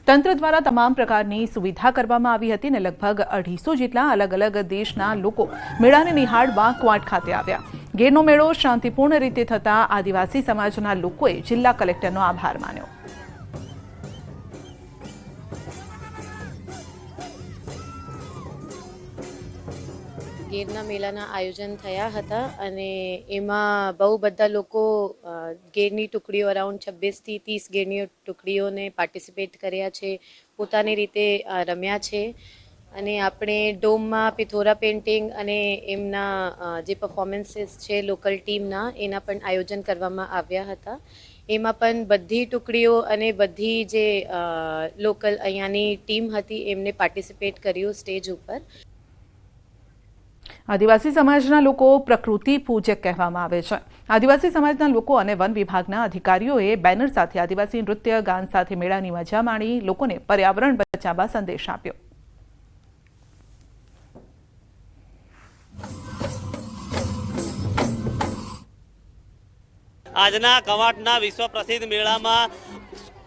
તંત્ર દ્વારા તમામ પ્રકારની સુવિધા કરવામાં આવી હતી અને લગભગ 250 જેટલા અલગ અલગ દેશના લોકો મેળાને નિહાળવા ક્વાંટ ખાતે આવ્યા. ગીરનો મેળો શાંતિપૂર્ણ રીતે થતા આદિવાસી સમાજના લોકોએ જિલ્લા કલેક્ટરનો આભાર માન્યો. ગીરના મેળાના આયોજન થયા હતા અને એમાં બહુ બધા લોકો ગીરની ટુકડીઓ અરાઉન્ડ 26 થી 30 ગીરની ટુકડીઓને પાર્ટિસિપેટ કર્યા છે, પોતાની રીતે રમ્યા છે અને આપણે ડોમમાં પિથોરા પેઇન્ટિંગ અને એમના જે પરફોર્મન્સીસ છે લોકલ ટીમના એના પણ આયોજન કરવામાં આવ્યા હતા. એમાં પણ બધી ટુકડીઓ અને બધી જે લોકલ અહીંયાની ટીમ હતી એમને પાર્ટિસિપેટ કર્યું સ્ટેજ ઉપર. આદિવાસી સમાજના લોકો પ્રકૃતિ પૂજક કહેવામાં આવે છે. આદિવાસી સમાજના લોકો અને વન વિભાગના અધિકારીઓએ બેનર સાથે આદિવાસી નૃત્ય ગાન સાથે મેળાની મજા માણી લોકોને પર્યાવરણ બચાવવા સંદેશ આપ્યો. આજના કવાંટના વિશ્વ પ્રસિદ્ધ મેળામાં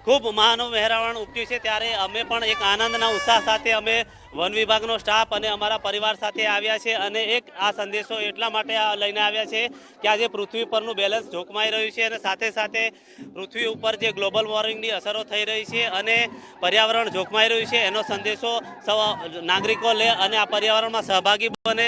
ખૂબ માનવ મહેરામણ ઉપજ્યું છે, ત્યારે અમે પણ એક આનંદના ઉત્સાહ સાથે અમે વન વિભાગનો સ્ટાફ અને અમારા પરિવાર સાથે આવ્યા છે અને એક આ સંદેશો એટલા માટે લઈને આવ્યા છે કે આજે પૃથ્વી પરનું બેલેન્સ જોખમાઈ રહ્યું છે અને સાથે સાથે પૃથ્વી ઉપર જે ગ્લોબલ વોર્મિંગની અસરો થઈ રહી છે અને પર્યાવરણ જોખમાઈ રહ્યું છે એનો સંદેશો સૌ નાગરિકો લે અને આ પર્યાવરણમાં સહભાગી બને.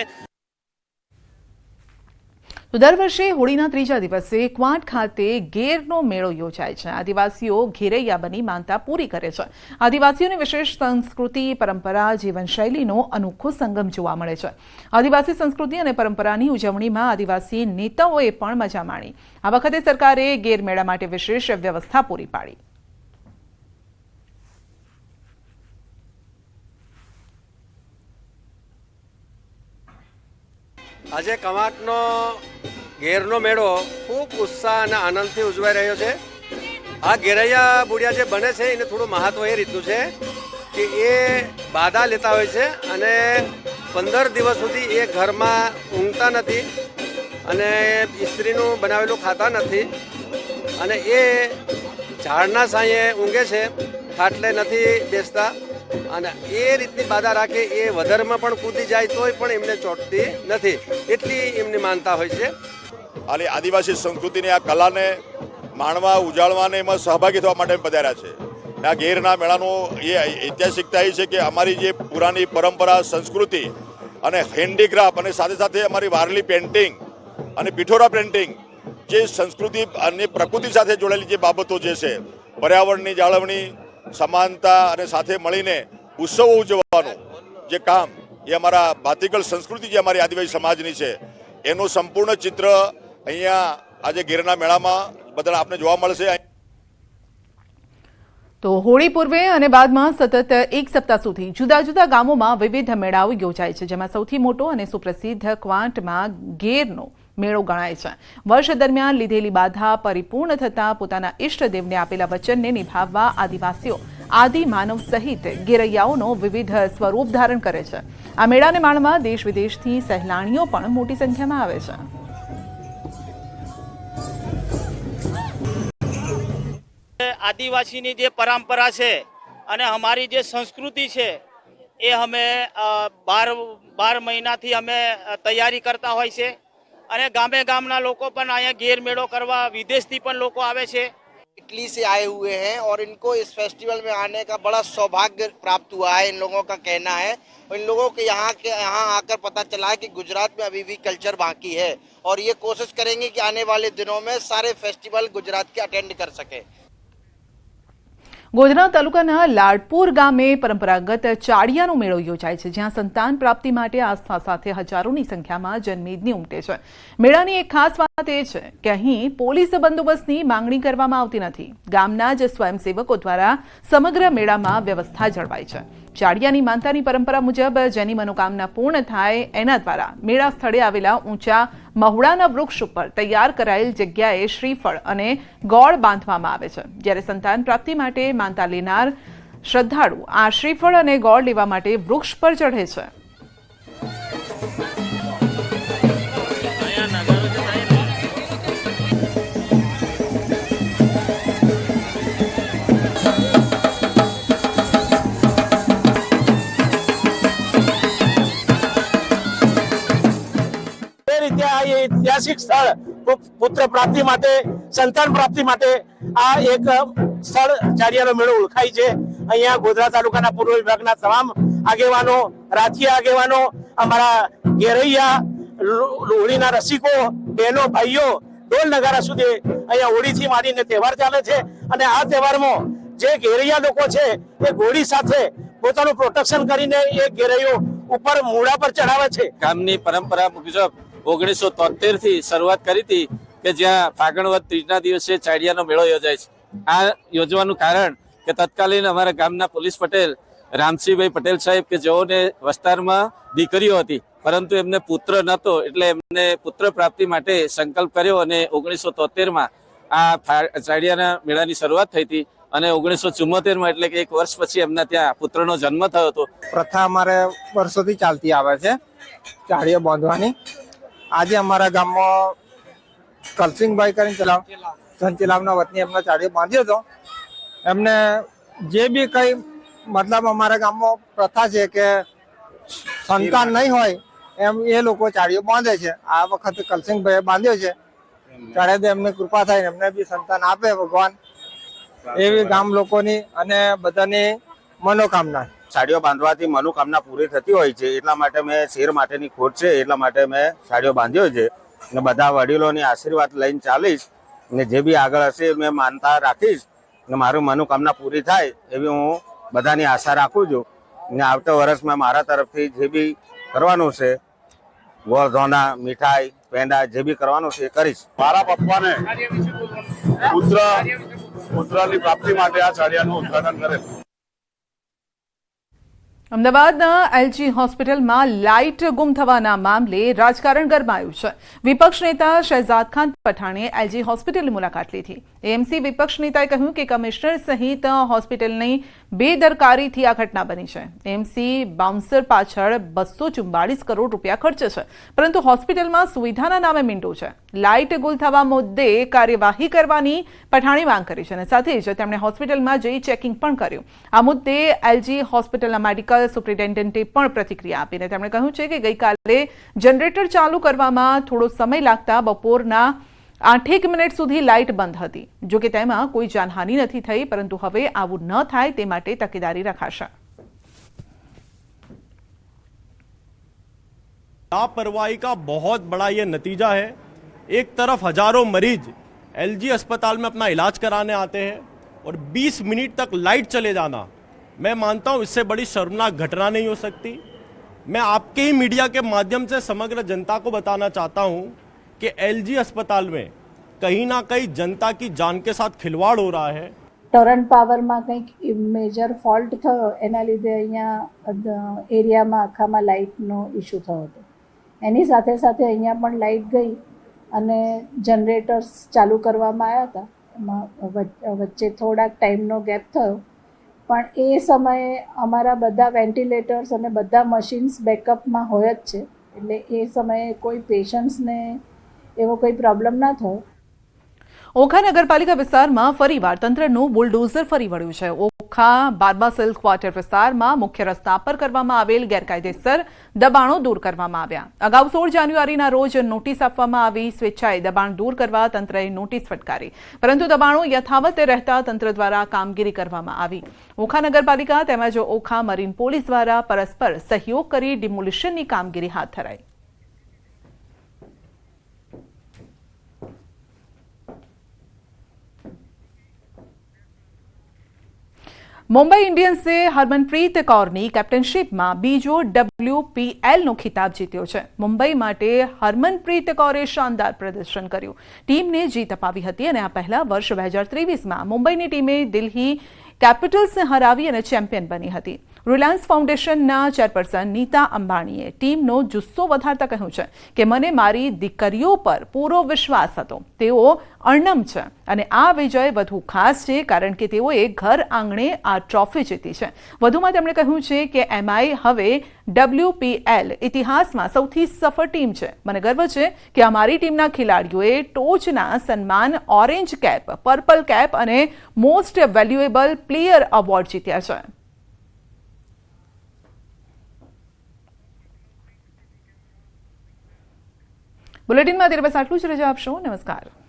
દર વર્ષે હોળીના ત્રીજા દિવસે ક્વાંટ ખાતે ગેરનો મેળો યોજાય છે. આદિવાસીઓ ઘેરૈયા બની માનતા પૂરી કરે છે. આદિવાસીઓની વિશેષ સંસ્કૃતિ, પરંપરા, જીવનશૈલીનો અનોખો સંગમ જોવા મળે છે. આદિવાસી સંસ્કૃતિ અને પરંપરાની ઉજવણીમાં આદિવાસી નેતાઓએ પણ મજા માણી. આ વખતે સરકારે ગેર મેળા માટે વિશેષ વ્યવસ્થા પૂરી પાડી. આજે કવાંટનો ગેરનો મેળો ખૂબ ઉત્સાહ અને આનંદથી ઉજવાઈ રહ્યો છે. આ ઘેરૈયા બુડિયા જે બને છે એને થોડું મહત્વ એ રીતનું છે કે એ બાધા લેતા હોય છે અને 15 દિવસ સુધી એ ઘરમાં ઊંઘતા નથી અને સ્ત્રીનું બનાવેલું ખાતા નથી અને એ ઝાડના સાંયે ઊંઘે છે, ખાટલે નથી બેસતા અને એ રીતની બાધા રાખે. એ વધારમાં પણ કૂદી જાય તોય પણ એમને ચોંટતી નથી, એટલી એમની માનતા હોય છે. અને આદિવાસી સંસ્કૃતિની આ કલાને માણવા, ઉજાળવાને એમાં સહભાગી થવા માટે પધાર્યા છે. આ ગેરના મેળાનો એ ઐતિહાસિકતા એ છે કે અમારી જે પુરાની પરંપરા, સંસ્કૃતિ અને હેન્ડીક્રાફ્ટ અને સાથે સાથે અમારી વારલી પેઇન્ટિંગ અને પિઠોરા પેઇન્ટિંગ જે સંસ્કૃતિ અને પ્રકૃતિ સાથે જોડાયેલી જે બાબતો જે છે, પર્યાવરણની જાળવણી, સમાનતા અને સાથે મળીને ઉત્સવો ઉજવવાનું જે કામ એ અમારા ભાતીગળ સંસ્કૃતિ જે અમારી આદિવાસી સમાજની છે એનું સંપૂર્ણ ચિત્ર અહીંયા આજે ગીરના મેળામાં બધા આપને જોવા મળશે. તો હોળી પૂર્વે અને બાદમાં સતત એક સપ્તાહ સુધી જુદા જુદા ગામોમાં વિવિધ મેળાઓ યોજાય છે, જેમાં સૌથી મોટો અને સુપ્રસિદ્ધ ક્વાંટમાં ગેરનો મેળો ગણાય છે. વર્ષ દરમિયાન લીધેલી બાધા પરિપૂર્ણ થતાં પોતાના ઇષ્ટદેવને આપેલા વચનને નિભાવવા આદિવાસીઓ આદિ માનવ સહિત ગેરૈયાઓનો વિવિધ સ્વરૂપ ધારણ કરે છે. આ મેળાને માણવા દેશ વિદેશથી સહેલાણીઓ પણ મોટી સંખ્યામાં આવે છે. આદિવાસીની જે પરંપરા છે અને અમારી જે સંસ્કૃતિ છે એ અમે 12 મહિનાથી અમે તૈયારી કરતા હોય છે અને ગામે ગામના લોકો પણ અહીંયા ગેર મેળો કરવા વિદેશથી પણ લોકો આવે છે. इटली से आए हुए हैं और इनको इस फेस्टिवल में आने का बड़ा सौभाग्य प्राप्त हुआ है, इन लोगों का कहना है. और इन लोगों को यहाँ आकर पता चला है कि गुजरात में अभी भी कल्चर बाकी है और ये कोशिश करेंगे कि आने वाले दिनों में सारे फेस्टिवल गुजरात के अटेंड कर सके. ગોધરા તાલુકાના લાડપુર ગામે પરંપરાગત ચાડિયાનો મેળો યોજાય છે, જ્યાં સંતાન પ્રાપ્તિ માટે આસ્થા સાથે હજારોની સંખ્યામાં જનમેદની ઉમટે છે. મેળાની એક ખાસ વાત એ છે કે અહીં પોલીસ બંદોબસ્તની માંગણી કરવામાં આવતી નથી. ગામના જ સ્વયંસેવકો દ્વારા સમગ્ર મેળામાં વ્યવસ્થા જળવાય છે. ચાડિયાની માનતાની પરંપરા મુજબ જેની મનોકામના પૂર્ણ થાય એના દ્વારા મેળા સ્થળે આવેલા ઊંચા મહુડાના વૃક્ષ ઉપર તૈયાર કરાયેલ જગ્યાએ શ્રીફળ અને ગોળ બાંધવામાં આવે છે. જ્યારે સંતાન પ્રાપ્તિ માટે માનતા લેનાર શ્રદ્ધાળુ આ શ્રીફળ અને ગોળ લેવા માટે વૃક્ષ પર ચઢે છે. ઐતિહાસિક સ્થળ પુત્ર પ્રાપ્તિ માટે, સંતાન પ્રાપ્તિ માટે આ એક સ્થળ ચાડિયાનો મેળો ઓળખાય છે. અહીંયા ગોધરા તાલુકાના પૂર્વ વિભાગના તમામ આગેવાનો, રાજકીય આગેવાનો, અમારા ઘેરૈયા, હોળીના રસિકો, બહેનો, ભાઈઓ, ઢોલ નગારા સુધી અહીંયા હોળીથી માંડીને તહેવાર ચાલે છે. અને આ તહેવારમાં જે ઘેરૈયા લોકો છે એ ઘોડી સાથે પોતાનું પ્રોટેક્શન કરીને એ ઘેરૈયો ઉપર મૂળા પર ચડાવે છે. ગામની પરંપરા મુજબ 1973 થી શરૂઆત કરી હતી કે જ્યાં ફાગણ વદ ત્રીજના દિવસે ચાડિયાનો મેળો યોજાય છે. આ યોજવાનું કારણ કે તત્કાલીન અમારા ગામના પોલીસ પટેલ રામસિંહભાઈ પટેલ સાહેબ કે જેઓને વિસ્તારમાં દીકરીઓ હતી પરંતુ એમને પુત્ર નહોતો, એટલે એમને પુત્ર પ્રાપ્તિ માટે સંકલ્પ કર્યો અને 1973માં આ ચાડિયાના મેળાની શરૂઆત થઈ હતી. અને 1974માં એટલે કે 1 વર્ષ પછી એમના ત્યાં પુત્રનો જન્મ થયો હતો. પ્રથા અમારે વર્ષોથી ચાલતી આવે છે ચાડિયો બાંધવાની. આજે અમારા ગામમાં કરસિંગભાઈ કરીને સંચેલાવના વતની એમનો ચાડિયો બાંધ્યો હતો. એમને જે બી કઈ મતલબ અમારા ગામમાં પ્રથા છે કે સંતાન નહીં હોય એમ એ લોકો ચાડિયો બાંધે છે. આ વખતે કરસિંગભાઈએ બાંધ્યો છે. ત્યારે એમની કૃપા થાય એમને બી સંતાન આપે ભગવાન, એવી ગામ લોકોની અને બધાની મનોકામના. સાડીઓ બાંધવાથી મનોકામના પૂરી થતી હોય છે, એટલા માટે મેં શેર માટેની ખોટ છે એટલા માટે મેં સાડીઓ બાંધ્યો છે. અને બધા વડીલોની આશીર્વાદ લઈને ચાલીશ અને જે બી આગળ હશે મેં માનતા રાખીશ અને મારું મનોકામના પૂરી થાય એવી હું બધાની આશા રાખું છું. અને આવતા વર્ષમાં મારા તરફથી જે બી કરવાનું છે, ગોળ ધોના, મીઠાઈ, પેંડા જે બી કરવાનું છે એ કરીશ. મારા પપ્પાને પુત્રની પ્રાપ્તિ માટે આ ચાડિયાનું ઉદ્ઘાટન કરેલ. અમદાવાદના એલજી હોસ્પિટલમાં લાઇટ ગુમ થવાના મામલે રાજકારણ ગરમાયું છે. વિપક્ષ નેતા શહેજાદ ખાન પઠાણે એલજી હોસ્પિટલની મુલાકાત લીધી. એએમસી વિપક્ષ નેતાએ કહ્યું કે કમિશનર સહિત હોસ્પિટલની બેદરકારીથી આ ઘટના બની છે. એએમસી બાઉન્સર પાછળ 244 કરોડ રૂપિયા ખર્ચે છે, પરંતુ હોસ્પિટલમાં સુવિધાના નામે મીંડું છે. લાઇટ ગુલ થવા મુદ્દે કાર્યવાહી કરવાની પઠાણે માંગ કરી છે અને સાથે જ તેમણે હોસ્પિટલમાં જઈ ચેકિંગ પણ કર્યું. આ મુદ્દે એલજી હોસ્પિટલના મેડિકલ સુપ્રિન્ટેન્ડન્ટે પણ પ્રતિક્રિયા આપીને તેમણે કહ્યું છે કે ગઈકાલે જનરેટર ચાલુ કરવામાં થોડો સમય લાગતા બપોરના 8 મિનિટ સુધી લાઇટ બંધ હતી. જોકે તેમાં કોઈ જાનહાનિ નથી થઈ, પરંતુ હવે આવું ન થાય તે માટે તકેદારી રખાશે. लापरवाही का बहुत बड़ा ये नतीजा है. एक तरफ हजारों मरीज एलजी अस्पताल में अपना इलाज कराने आते हैं और 20 मिनट तक लाइट चले जाना, मैं मानता हूं इससे बड़ी शर्मनाक घटना नहीं हो सकती. मैं आपके ही मीडिया के माध्यम से समग्र जनता को बताना चाहता हूं कि एलजी अस्पताल में कहीं ना कहीं जनता की जान के साथ खिलवाड़ हो रहा है. ટોરન્ટ પાવરમાં કંઈક મેજર ફોલ્ટ થયો, એના લીધે અહીંયા એરિયામાં આખામાં લાઇટનો ઇસ્યુ થયો હતો. એની સાથે સાથે અહીંયા પણ લાઇટ ગઈ અને જનરેટર્સ ચાલુ કરવામાં આવ્યા હતા. એમાં વચ્ચે થોડાક ટાઈમનો ગેપ થયો, પણ એ સમયે અમારા બધા વેન્ટિલેટર્સ અને બધા મશીન્સ બેકઅપમાં હોય જ છે, એટલે એ સમયે કોઈ પેશન્ટ્સને એવો કોઈ પ્રોબ્લેમ ના થયો. ઓખા નગરપાલિકા વિસ્તારમાં ફરીવાર તંત્રનું બુલડોઝર ફરી વળ્યું છે. ઓખા બારબા સિલ્ક ક્વાર્ટર વિસ્તારમાં મુખ્ય રસ્તા પર કરવામાં આવેલ ગેરકાયદેસર દબાણો દૂર કરવામાં આવ્યા. અગાઉ 16 જાન્યુઆરીના રોજ નોટિસ આપવામાં આવી. સ્વેચ્છાએ દબાણ દૂર કરવા તંત્રએ નોટિસ ફટકારી, પરંતુ દબાણો યથાવત રહેતા તંત્ર દ્વારા કામગીરી કરવામાં આવી. ઓખા નગરપાલિકા તેમજ ઓખા મરીન પોલીસ દ્વારા પરસ્પર સહયોગ કરી ડિમોલિશનની કામગીરી હાથ ધરાઈ. મુંબઈ ઇન્ડિયન્સે હરમનપ્રીત કૌરની કેપ્ટનશીપમાં બીજો WPLનો ખિતાબ જીત્યો છે. મુંબઈ માટે હરમનપ્રીત કૌરે શાનદાર પ્રદર્શન કર્યું. ટીમને જીત અપાવી હતી અને આ પહેલા વર્ષ 2023માં મુંબઈની ટીમે દિલ્હી કેપિટલ્સને હરાવી અને ચેમ્પિયન બની હતી. રિલાયન્સ ફાઉન્ડેશનના ચેરપર્સન નીતા અંબાણીએ ટીમનો જુસ્સો વધારતા કહ્યું છે કે મને મારી દીકરીઓ પર પૂરો વિશ્વાસ હતો. તેઓ અણનમ છે અને આ વિજય વધુ ખાસ છે કારણ કે તેઓએ ઘર આંગણે આ ટ્રોફી જીતી છે. વધુમાં તેમણે કહ્યું છે કે MI હવે WPL ઇતિહાસમાં સૌથી સફળ ટીમ છે. મને ગર્વ છે કે અમારી ટીમના ખેલાડીઓએ ટોચના સન્માન ઓરેન્જ કેપ, પર્પલ કેપ અને મોસ્ટ વેલ્યુએબલ પ્લેયર એવોર્ડ જીત્યા છે. બુલેટિનમાં અત્યારે બસ આટલું જ. રજા આપશો. નમસ્કાર.